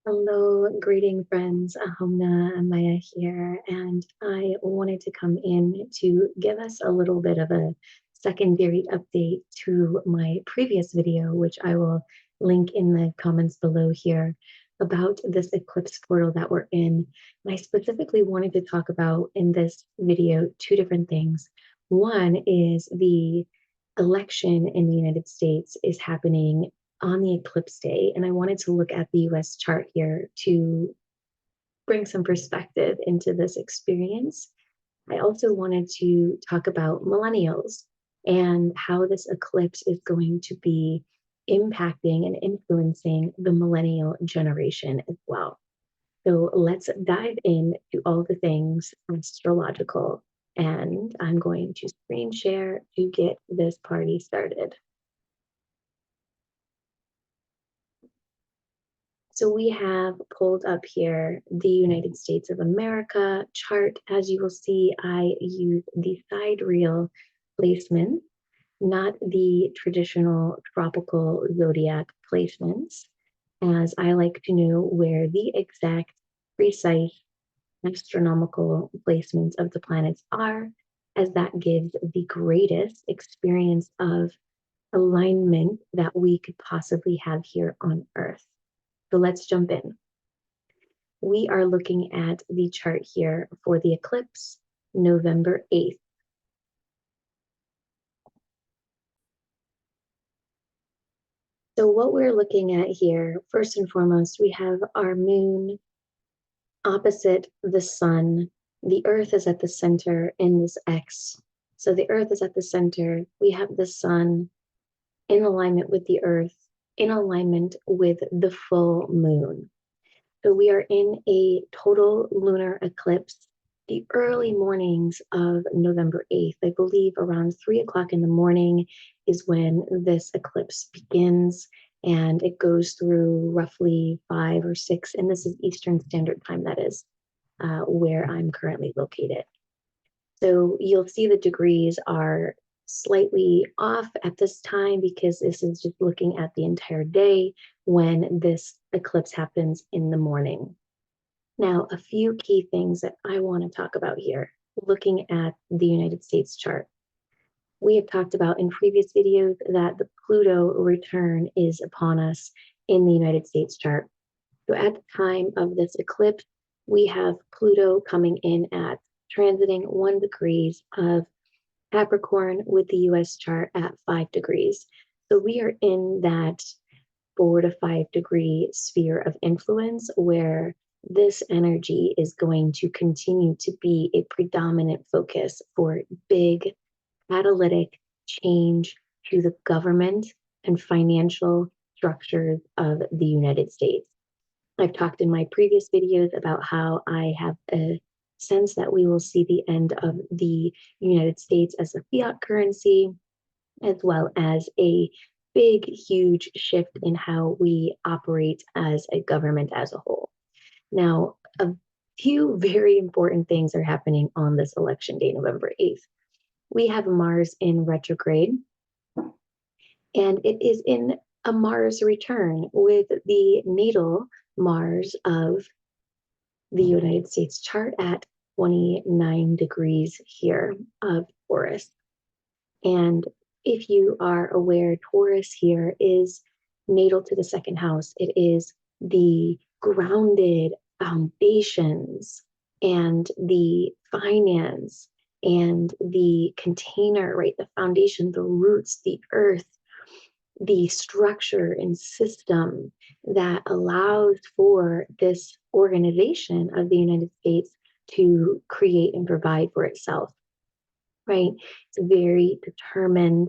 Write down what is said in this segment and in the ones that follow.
Hello, greeting friends. Ahaumna and Maya here, and I wanted to come in to give us a little bit of a secondary update to my previous video, which I will link in the comments below here, about this eclipse portal that we're in. And I specifically wanted to talk about in this video two different things. One is the election in the United States is happening on the eclipse day, and I wanted to look at the US chart here to bring some perspective into this experience. I also wanted to talk about millennials and how this eclipse is going to be impacting and influencing the millennial generation as well. So let's dive into all the things astrological, and I'm going to screen share to get this party started. So we have pulled up here the United States of America chart. As you will see, I use the sidereal placement, not the traditional tropical zodiac placements, as I like to know where the exact precise astronomical placements of the planets are, as that gives the greatest experience of alignment that we could possibly have here on Earth. So let's jump in. We are looking at the chart here for the eclipse, November 8th. So what we're looking at here, first and foremost, we have our moon opposite the sun. The earth is at the center in this X. So the earth is at the center. We have the sun in alignment with the earth, in alignment with the full moon. So we are in a total lunar eclipse the early mornings of November 8th. I believe around 3 o'clock in the morning is when this eclipse begins, and it goes through roughly 5 or 6, and this is Eastern Standard Time, that is where I'm currently located. So you'll see the degrees are slightly off at this time because this is just looking at the entire day when this eclipse happens in the morning. Now, a few key things that I want to talk about here, looking at the United States chart. We have talked about in previous videos that the Pluto return is upon us in the United States chart. So at the time of this eclipse, we have Pluto coming in at transiting 1 degrees of Capricorn with the US chart at 5 degrees. So we are in that 4 to 5 degree sphere of influence where this energy is going to continue to be a predominant focus for big catalytic change to the government and financial structures of the United States. I've talked in my previous videos about how I have a sense that we will see the end of the United States as a fiat currency, as well as a big, huge shift in how we operate as a government as a whole. Now, a few very important things are happening on this election day, November 8th. We have Mars in retrograde, and it is in a Mars return with the natal Mars of the United States chart at 29 degrees here of Taurus. And if you are aware, Taurus here is natal to the second house. It is the grounded foundations and the finance and the container, right? The foundation, the roots, the earth, the structure and system that allows for this organization of the United States to create and provide for itself, right? It's a very determined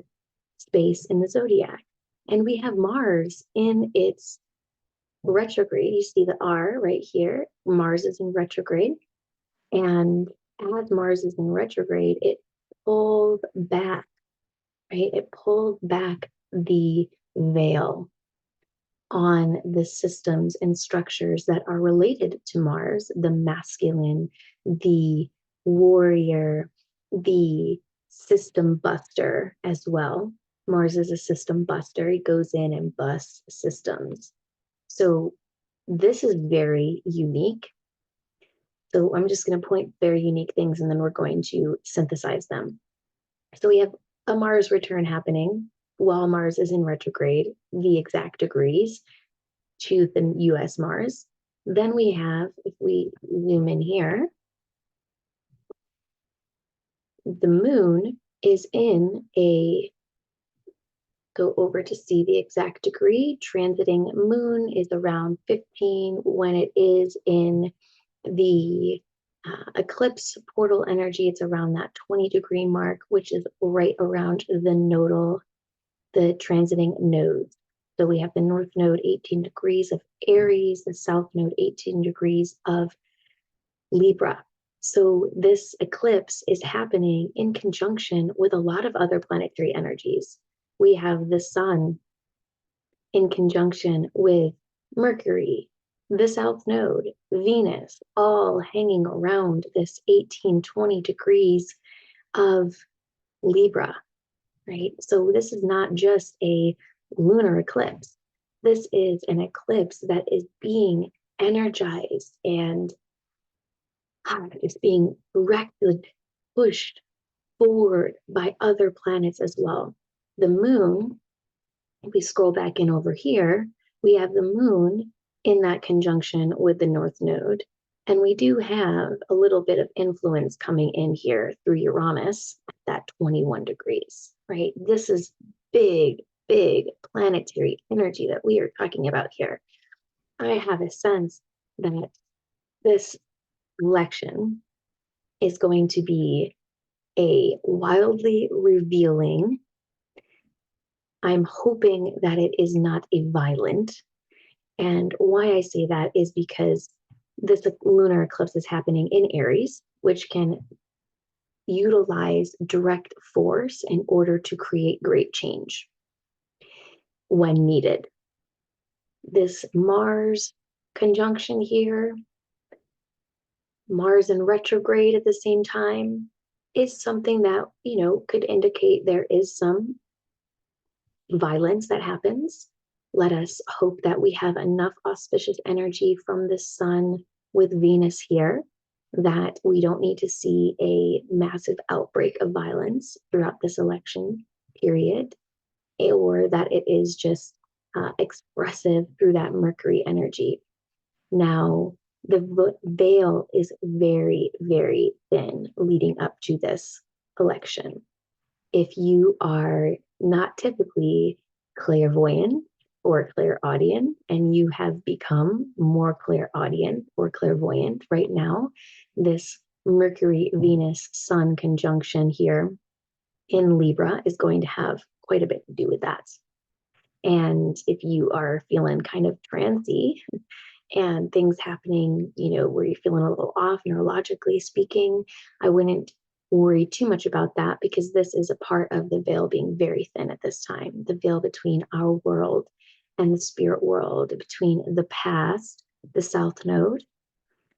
space in the zodiac. And we have Mars in its retrograde. You see the R right here. Mars is in retrograde. And as Mars is in retrograde, it pulls back, right? It pulls back the veil on the systems and structures that are related to Mars, the masculine, the warrior, the system buster as well. Mars is a system buster. He goes in and busts systems. So This is very unique. So I'm just going to point very unique things and then we're going to synthesize them. So we have a Mars return happening while Mars is in retrograde, the exact degrees to the US Mars. Then we have, if we zoom in here, the moon is in a, go over to see the exact degree. Transiting moon is around 15 when it is in the eclipse portal energy. It's around that 20-degree mark, which is right around the nodal, the transiting nodes. So we have the north node 18 degrees of Aries, the south node 18 degrees of Libra. So this eclipse is happening in conjunction with a lot of other planetary energies. We have the sun in conjunction with Mercury, the south node, Venus, all hanging around this 18-20 degrees of Libra, right? So this is not just a lunar eclipse. This is an eclipse that is being energized and it's being directed, pushed forward by other planets as well. The moon, if we scroll back in over here, we have the moon in that conjunction with the north node. And we do have a little bit of influence coming in here through Uranus at that 21 degrees, right? This is big, big planetary energy that we are talking about here. I have a sense that this election is going to be a wildly revealing. I'm hoping that it is not a violent. And why I say that is because this lunar eclipse is happening in Aries, which can utilize direct force in order to create great change when needed. This Mars conjunction here, Mars in retrograde at the same time, is something that, could indicate there is some violence that happens. Let us hope that we have enough auspicious energy from the sun with Venus here that we don't need to see a massive outbreak of violence throughout this election period, or that it is just expressive through that Mercury energy. Now, the veil is very, very thin leading up to this election. If you are not typically clairvoyant or clairaudient, and you have become more clairaudient or clairvoyant right now, this Mercury, Venus, Sun conjunction here in Libra is going to have quite a bit to do with that. And if you are feeling kind of trancy and things happening, where you're feeling a little off neurologically speaking, I wouldn't worry too much about that because this is a part of the veil being very thin at this time, the veil between our world and the spirit world, between the past, the south node,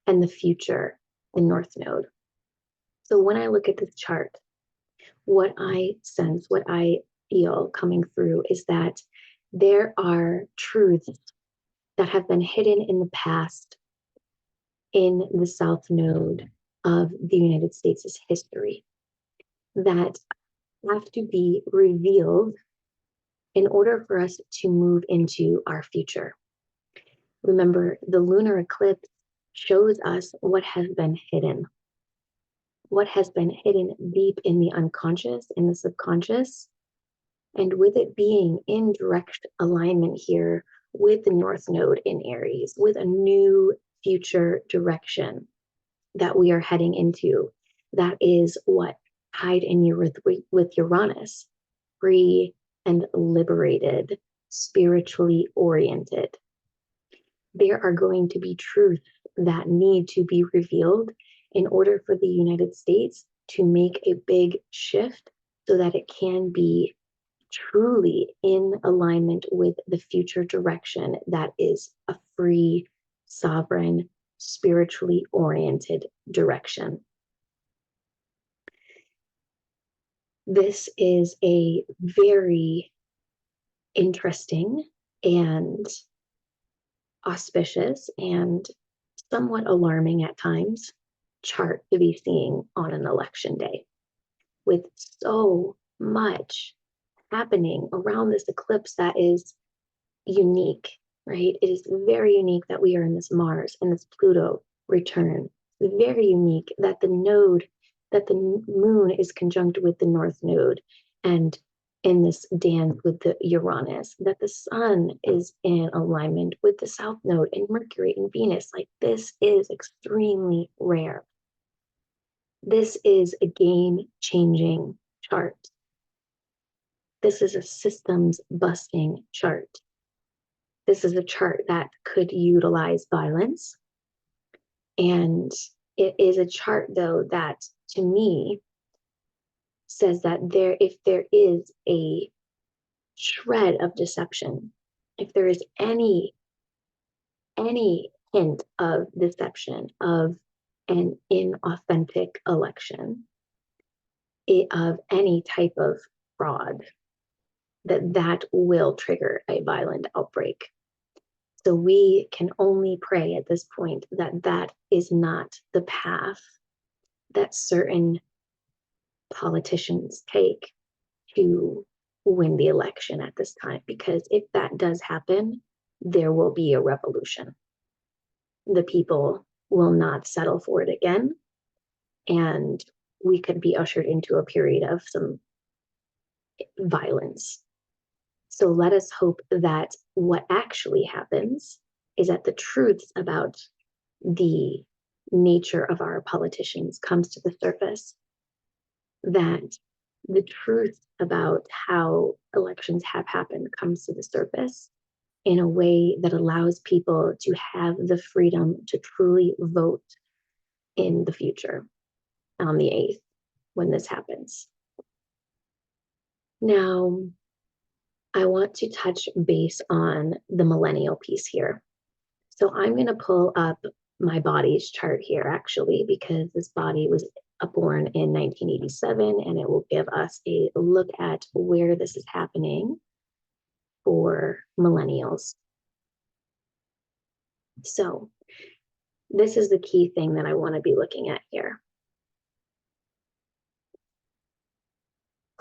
and the future, the north node. So when I look at this chart, what I sense, what I feel coming through is that there are truths that have been hidden in the past in the south node of the United States' history that have to be revealed in order for us to move into our future. Remember, the lunar eclipse shows us what has been hidden deep in the unconscious, in the subconscious. And with it being in direct alignment here with the North Node in Aries, with a new future direction that we are heading into, that is what tied in with Uranus, free and liberated, spiritually oriented. There are going to be truths that need to be revealed in order for the United States to make a big shift so that it can be truly in alignment with the future direction that is a free, sovereign, spiritually oriented direction. This is a very interesting and auspicious and somewhat alarming at times chart to be seeing on an election day, with so much happening around this eclipse that is unique, right? It is very unique that we are in this Mars and this Pluto return. Very unique that the moon is conjunct with the North Node, and in this dance with the Uranus, that the sun is in alignment with the South Node and Mercury and Venus. Like, this is extremely rare. This is a game-changing chart. This is a systems busting chart. This is a chart that could utilize violence. And it is a chart, though, that to me says that if there is a shred of deception, if there is any hint of deception, of an inauthentic election, of any type of fraud, that will trigger a violent outbreak. So we can only pray at this point that that is not the path that certain politicians take to win the election at this time, because if that does happen, there will be a revolution. The people will not settle for it again, and we could be ushered into a period of some violence. So let us hope that what actually happens is that the truths about the nature of our politicians comes to the surface, that the truth about how elections have happened comes to the surface in a way that allows people to have the freedom to truly vote in the future on the 8th when this happens. Now, I want to touch base on the millennial piece here. So I'm going to pull up my body's chart here, actually, because this body was born in 1987, and it will give us a look at where this is happening for millennials. So this is the key thing that I want to be looking at here.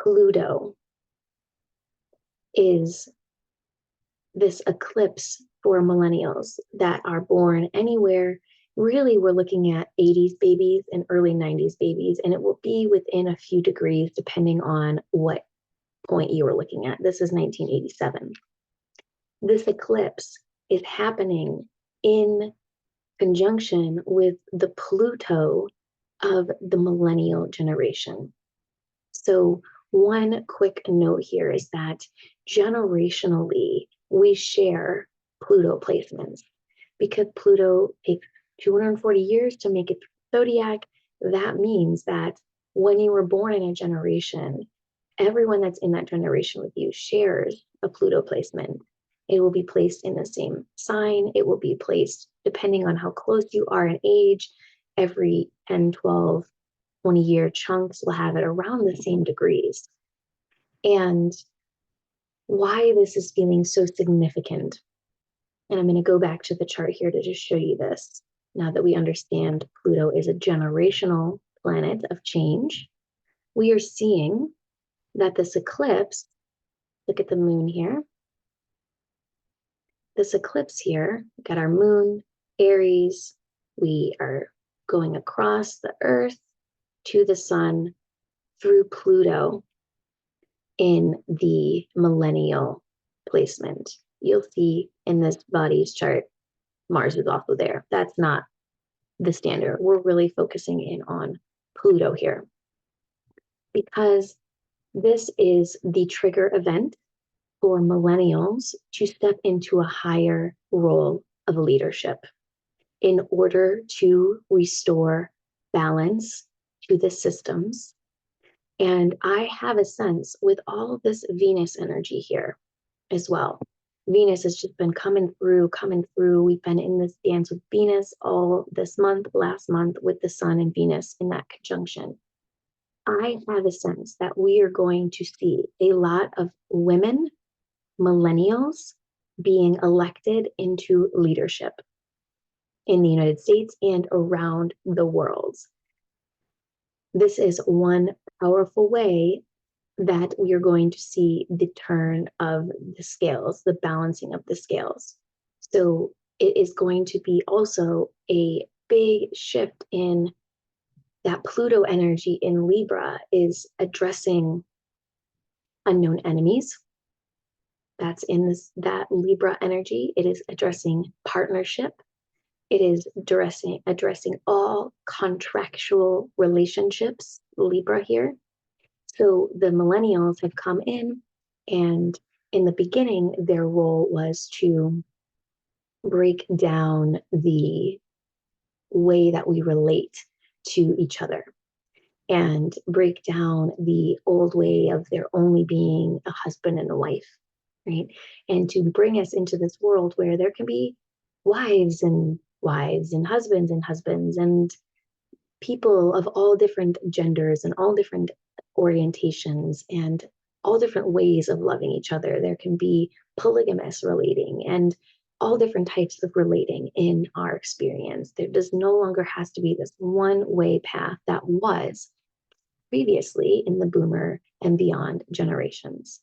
Pluto is this eclipse for millennials that are born anywhere. Really, we're looking at 80s babies and early 90s babies, and it will be within a few degrees depending on what point you were looking at. This is 1987. This eclipse is happening in conjunction with the Pluto of the millennial generation. So one quick note here is that generationally, we share Pluto placements, because Pluto takes 240 years to make it zodiac. That means that when you were born in a generation, everyone that's in that generation with you shares a Pluto placement. It will be placed in the same sign. It will be placed depending on how close you are in age. Every 10, 12, 20-year chunks will have it around the same degrees. And why this is feeling so significant, and I'm going to go back to the chart here to just show you this, now that we understand Pluto is a generational planet of change. We are seeing that this eclipse, look at the moon here, this eclipse here, we've got our moon, Aries, we are going across the earth to the sun through Pluto in the millennial placement. You'll see in this body's chart, Mars is also there. That's not the standard. We're really focusing in on Pluto here, because this is the trigger event for millennials to step into a higher role of leadership in order to restore balance to the systems. And I have a sense with all this Venus energy here as well. Venus has just been coming through. We've been in this dance with Venus all this month, last month, with the sun and Venus in that conjunction. I have a sense that we are going to see a lot of women, millennials, being elected into leadership in the United States and around the world. This is one powerful way that we are going to see the turn of the scales, the balancing of the scales. So it is going to be also a big shift in that Pluto energy in Libra is addressing unknown enemies. That's in that Libra energy. It is addressing partnership. It is addressing all contractual relationships, Libra here. So the millennials have come in, and in the beginning, their role was to break down the way that we relate to each other and break down the old way of there only being a husband and a wife, right? And to bring us into this world where there can be wives and husbands and people of all different genders and all different orientations and all different ways of loving each other. There can be polygamous relating and all different types of relating in our experience. There does no longer has to be this one way path that was previously in the boomer and beyond generations.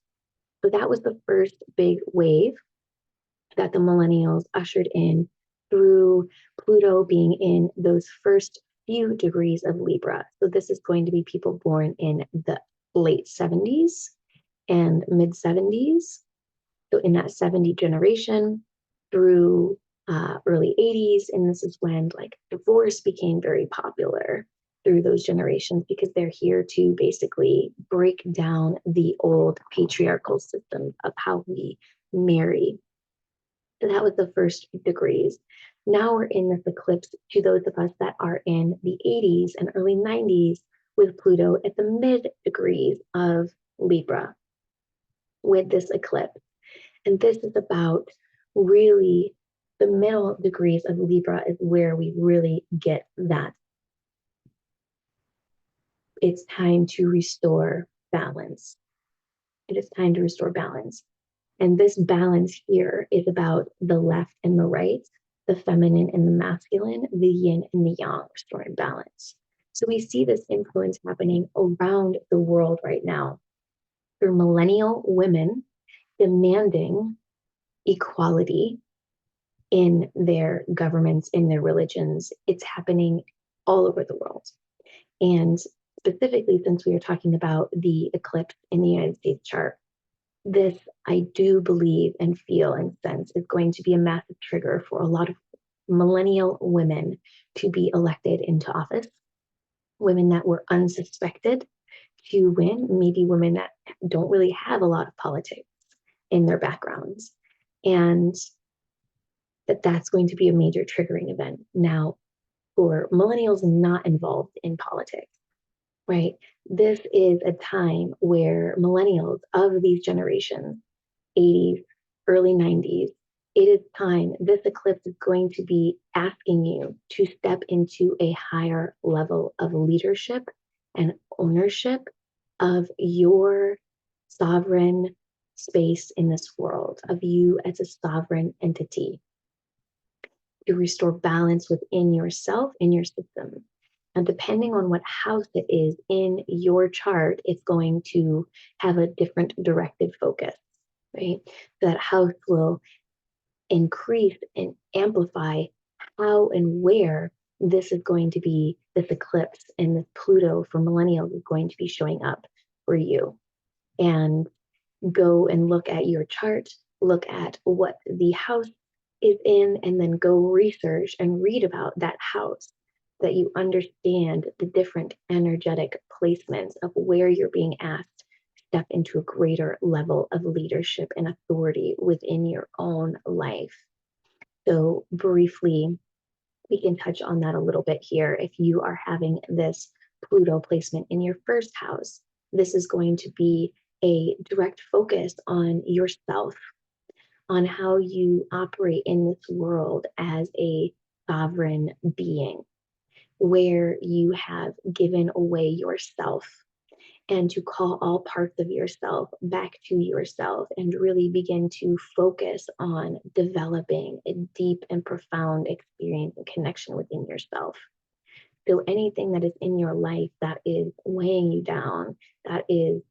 So that was the first big wave that the millennials ushered in through Pluto being in those first few degrees of Libra. So this is going to be people born in the late 70s and mid 70s. So in that 70 generation through early 80s. And this is when like divorce became very popular through those generations because they're here to basically break down the old patriarchal system of how we marry. So that was the first degrees. Now we're in this eclipse to those of us that are in the 80s and early 90s with Pluto at the mid degrees of Libra with this eclipse. And this is about really the middle degrees of Libra is where we really get that. It's time to restore balance. It is time to restore balance. And this balance here is about the left and the right, the feminine and the masculine, the yin and the yang, restoring balance. So we see this influence happening around the world right now through millennial women demanding equality in their governments, in their religions. It's happening all over the world. And specifically, since we are talking about the eclipse in the United States chart, this I do believe and feel and sense is going to be a massive trigger for a lot of millennial women to be elected into office, women that were unsuspected to win, maybe women that don't really have a lot of politics in their backgrounds. And that's going to be a major triggering event. Now, for millennials not involved in politics, right? This is a time where millennials of these generations, 80s, early 90s, it is time, this eclipse is going to be asking you to step into a higher level of leadership and ownership of your sovereign space in this world, of you as a sovereign entity, to restore balance within yourself, in your system. And depending on what house it is in your chart, it's going to have a different directed focus, right? That house will increase and amplify how and where this is going to be, this eclipse and this Pluto for millennials is going to be showing up for you. And go and look at your chart, look at what the house is in, and then go research and read about that house, that you understand the different energetic placements of where you're being asked to step into a greater level of leadership and authority within your own life. So briefly, we can touch on that a little bit here. If you are having this Pluto placement in your first house, this is going to be a direct focus on yourself, on how you operate in this world as a sovereign being, where you have given away yourself and to call all parts of yourself back to yourself and really begin to focus on developing a deep and profound experience and connection within yourself. So anything that is in your life that is weighing you down, that is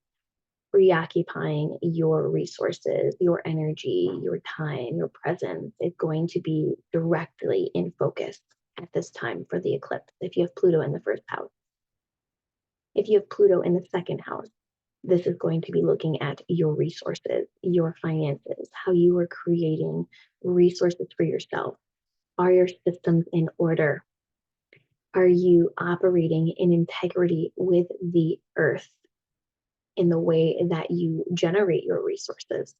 preoccupying your resources, your energy, your time, your presence, is going to be directly in focus at this time for the eclipse if you have Pluto in the first house. If you have Pluto in the second house, this is going to be looking at your resources, your finances, how you are creating resources for yourself. Are your systems in order? Are you operating in integrity with the earth in the way that you generate your resources?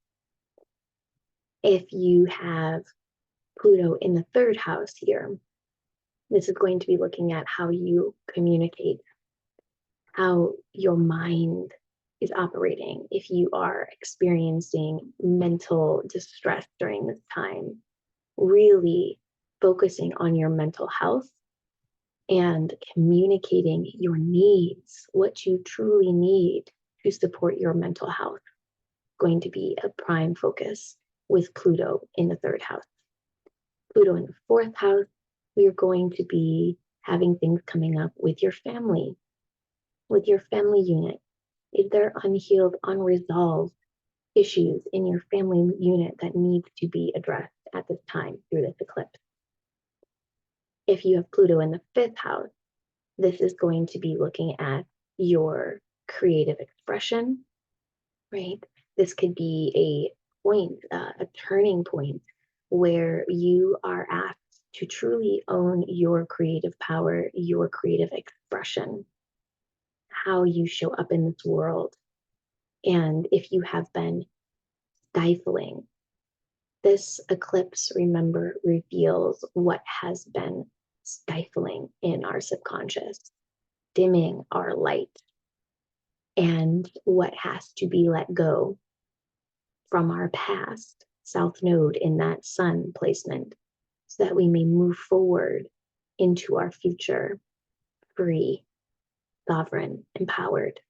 If you have Pluto in the third house here, this is going to be looking at how you communicate, how your mind is operating. If you are experiencing mental distress during this time, really focusing on your mental health and communicating your needs, what you truly need to support your mental health, going to be a prime focus with Pluto in the third house. Pluto in the fourth house, we are going to be having things coming up with your family unit. Is there unhealed, unresolved issues in your family unit that needs to be addressed at this time through this eclipse? If you have Pluto in the fifth house, this is going to be looking at your creative expression, right? This could be a point, a turning point where you are asked to truly own your creative power, your creative expression, how you show up in this world. And if you have been stifling, this eclipse, remember, reveals what has been stifling in our subconscious, dimming our light, and what has to be let go from our past, South Node in that sun placement, so that we may move forward into our future free, sovereign, empowered.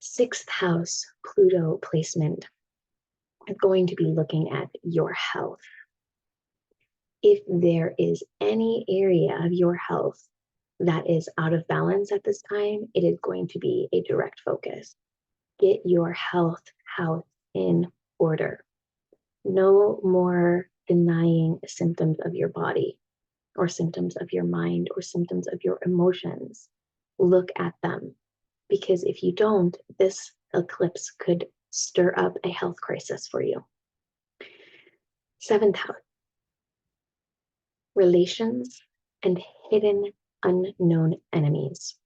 Sixth house Pluto placement is going to be looking at your health. If there is any area of your health that is out of balance at this time, it is going to be a direct focus. Get your health house in order. No more denying symptoms of your body or symptoms of your mind or symptoms of your emotions. Look at them, because if you don't, this eclipse could stir up a health crisis for you. Seventh house, relations and hidden unknown enemies.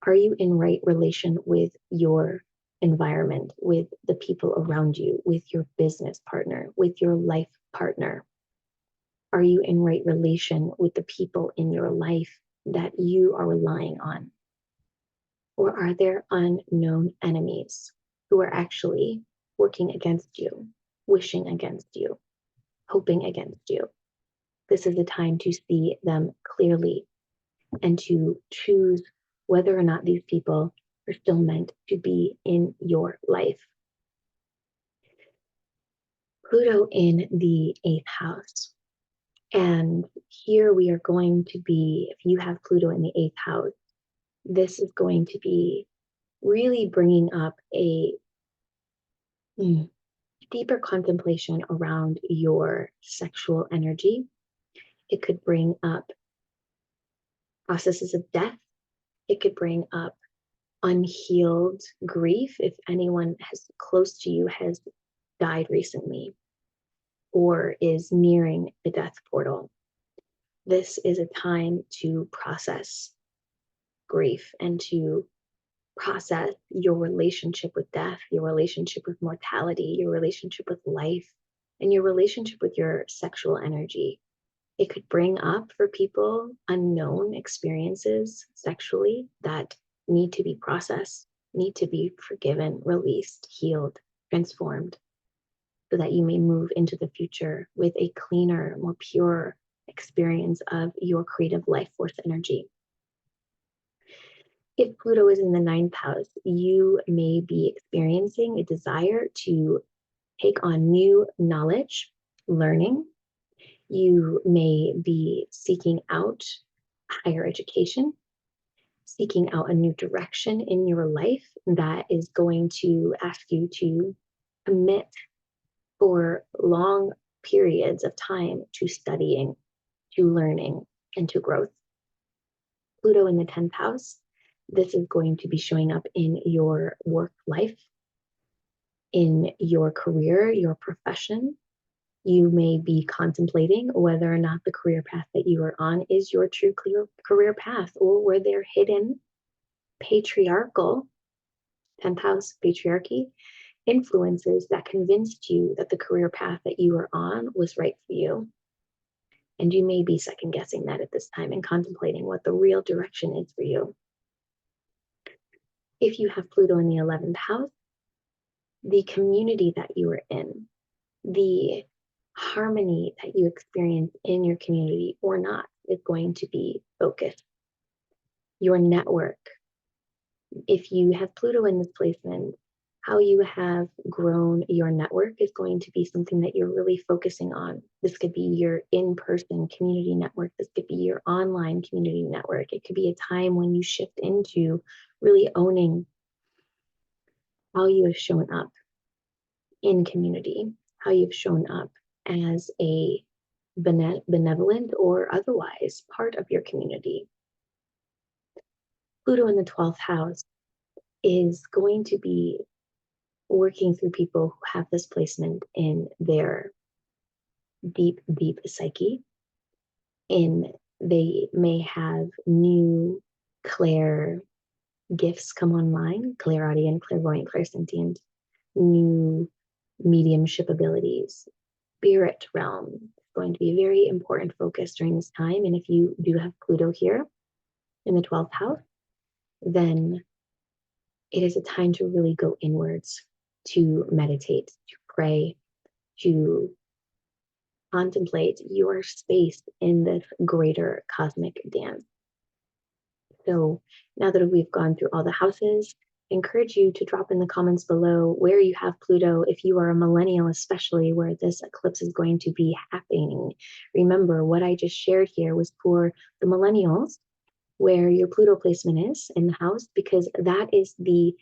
Are you in right relation with your environment, with the people around you, with your business partner, with your life partner? Are you in right relation with the people in your life that you are relying on? Or are there unknown enemies who are actually working against you, wishing against you, hoping against you? This is a time to see them clearly and to choose whether or not these people are still meant to be in your life. Pluto in the eighth house. And here we are going to be, if you have Pluto in the eighth house, this is going to be really bringing up a deeper contemplation around your sexual energy. It could bring up processes of death. It could bring up unhealed grief if anyone has close to you has died recently or is nearing the death portal. This is a time to process grief and to process your relationship with death, your relationship with mortality, your relationship with life, and your relationship with your sexual energy. It could bring up for people unknown experiences sexually that need to be processed, need to be forgiven, released, healed, transformed, so that you may move into the future with a cleaner, more pure experience of your creative life force energy. If Pluto is in the ninth house, you may be experiencing a desire to take on new knowledge, learning. You may be seeking out higher education, seeking out a new direction in your life that is going to ask you to commit for long periods of time to studying, to learning, and to growth. Pluto in the 10th house, this is going to be showing up in your work life, in your career, your profession. You may be contemplating whether or not the career path that you are on is your true career path, or were there hidden patriarchal, 10th house patriarchy, influences that convinced you that the career path that you were on was right for you. And you may be second guessing that at this time and contemplating what the real direction is for you. If you have Pluto in the 11th house, the community that you are in, the harmony that you experience in your community or not is going to be focused. Your network, if you have Pluto in this placement, how you have grown your network is going to be something that you're really focusing on. This could be your in-person community network. This could be your online community network. It could be a time when you shift into really owning how you have shown up in community, how you've shown up as a benevolent or otherwise part of your community. Pluto in the 12th house is going to be working through people who have this placement in their deep, deep psyche. They may have new clair gifts come online, clairaudient, clairvoyant, clairsentient, new mediumship abilities. Spirit realm is going to be a very important focus during this time. And if you do have Pluto here in the 12th house, then it is a time to really go inwards, to meditate, to pray, to contemplate your space in this greater cosmic dance. So now that we've gone through all the houses, I encourage you to drop in the comments below where you have Pluto, if you are a millennial, especially where this eclipse is going to be happening. Remember, what I just shared here was for the millennials, where your Pluto placement is in the house, because that is the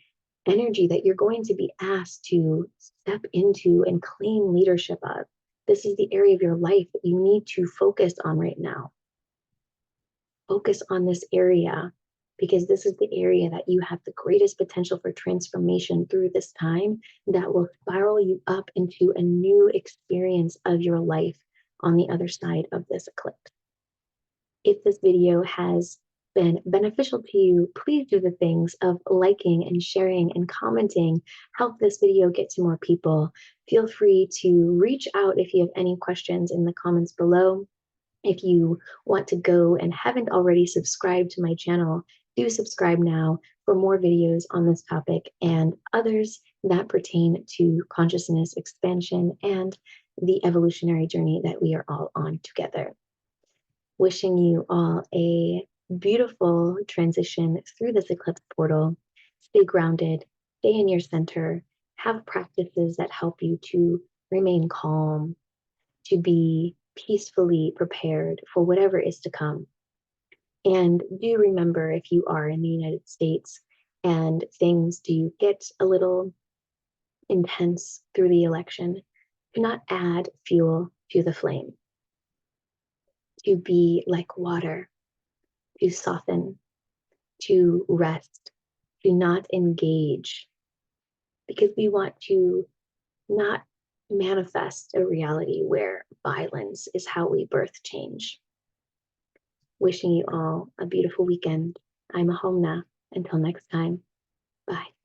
energy that you're going to be asked to step into and claim leadership of. This is the area of your life that you need to focus on right now. Focus on this area, because this is the area that you have the greatest potential for transformation through this time that will spiral you up into a new experience of your life on the other side of this eclipse. If this video has been beneficial to you, please do the things of liking and sharing and commenting. Help this video get to more people. Feel free to reach out if you have any questions in the comments below. If you want to go and haven't already subscribed to my channel, do subscribe now for more videos on this topic and others that pertain to consciousness expansion and the evolutionary journey that we are all on together. Wishing you all a beautiful transition through this eclipse portal. Stay grounded, stay in your center, have practices that help you to remain calm, to be peacefully prepared for whatever is to come. And do remember, if you are in the United States and things do get a little intense through the election, do not add fuel to the flame. To be like water, to soften, to rest, to not engage, because we want to not manifest a reality where violence is how we birth change. Wishing you all a beautiful weekend. I'm Ahaumna. Until next time, bye.